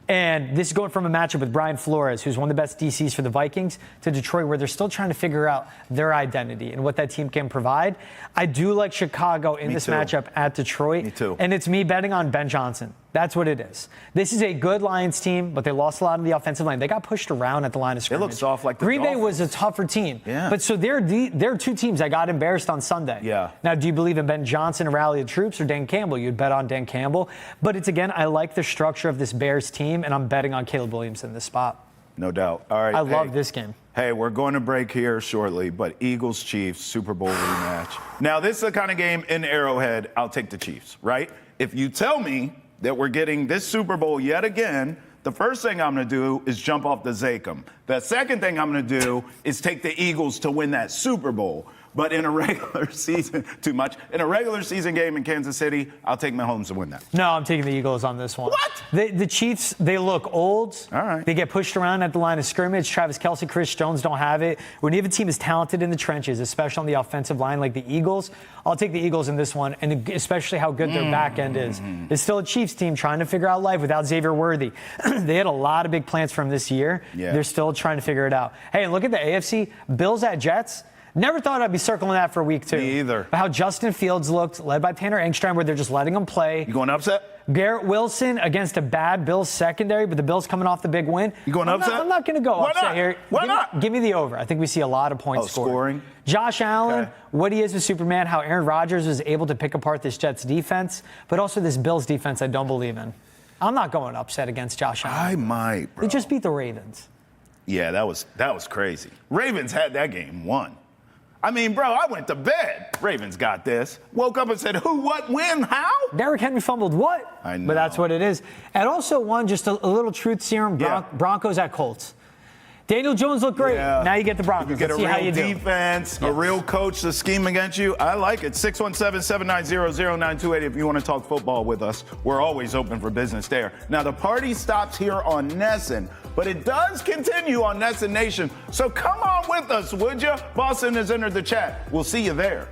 and this is going from a matchup with Brian Flores, who's one of the best DCs for the Vikings, to Detroit, where they're still trying to figure out their identity and what that team can provide. I do like Chicago in this matchup at Detroit. Me too. And it's me betting on Ben Johnson. That's what it is. This is a good Lions team, but they lost a lot of the offensive line. They got pushed around at the line of scrimmage. They look soft like the Green Bay Dolphins. was a tougher team. Yeah. But so there are two teams that got embarrassed on Sunday. Yeah. Now, do you believe in Ben Johnson, a rally of troops, or Dan Campbell? You'd bet on Dan Campbell. But it's, again, I like the structure of this Bears team, and I'm betting on Caleb Williams in this spot. No doubt. All right. I love this game. Hey, we're going to break here shortly, but Eagles-Chiefs Super Bowl rematch. Now, this is the kind of game in Arrowhead, I'll take the Chiefs, right? If you tell me that we're getting this Super Bowl yet again, the first thing I'm going to do is jump off the Zachem. The second thing I'm going to do is take the Eagles to win that Super Bowl. But in a regular season, too much. In a regular season game in Kansas City, I'll take Mahomes to win that. No, I'm taking the Eagles on this one. What? The Chiefs, they look old. All right. They get pushed around at the line of scrimmage. Travis Kelce, Chris Jones don't have it. When you have a team as talented in the trenches, especially on the offensive line like the Eagles, I'll take the Eagles in this one, and especially how good their back end is. It's still a Chiefs team trying to figure out life without Xavier Worthy. They had a lot of big plans from this year. Yeah. They're still trying to figure it out. Hey, and look at the AFC. Bills at Jets. Never thought I'd be circling that for week 2. Me either. But how Justin Fields looked, led by Tanner Engström, where they're just letting him play. You going upset? Garrett Wilson against a bad Bills secondary, but the Bills coming off the big win. You going upset? I'm not going to go Why upset not? here. Why not? Give me the over. I think we see a lot of points scoring? Josh Allen, Okay. what he is with Superman, how Aaron Rodgers was able to pick apart this Jets defense, but also this Bills defense I don't believe in. I'm not going upset against Josh Allen. I might, bro. They just beat the Ravens. Yeah, that was crazy. Ravens had that game won. I mean, bro, I went to bed. Ravens got this. Woke up and said, who, what, when, how? Derrick Henry fumbled what? I know. But that's what it is. And also one, just a little truth serum, Broncos at Colts. Daniel Jones looked great. Yeah. Now you get the Broncos. You get Let's a see how real you do. defense, a real coach to scheme against you. I like it. 617-790-0928 if you want to talk football with us. We're always open for business there. Now, the party stops here on Nesson, but it does continue on Nesson Nation. So come on with us, would you? Boston has entered the chat. We'll see you there.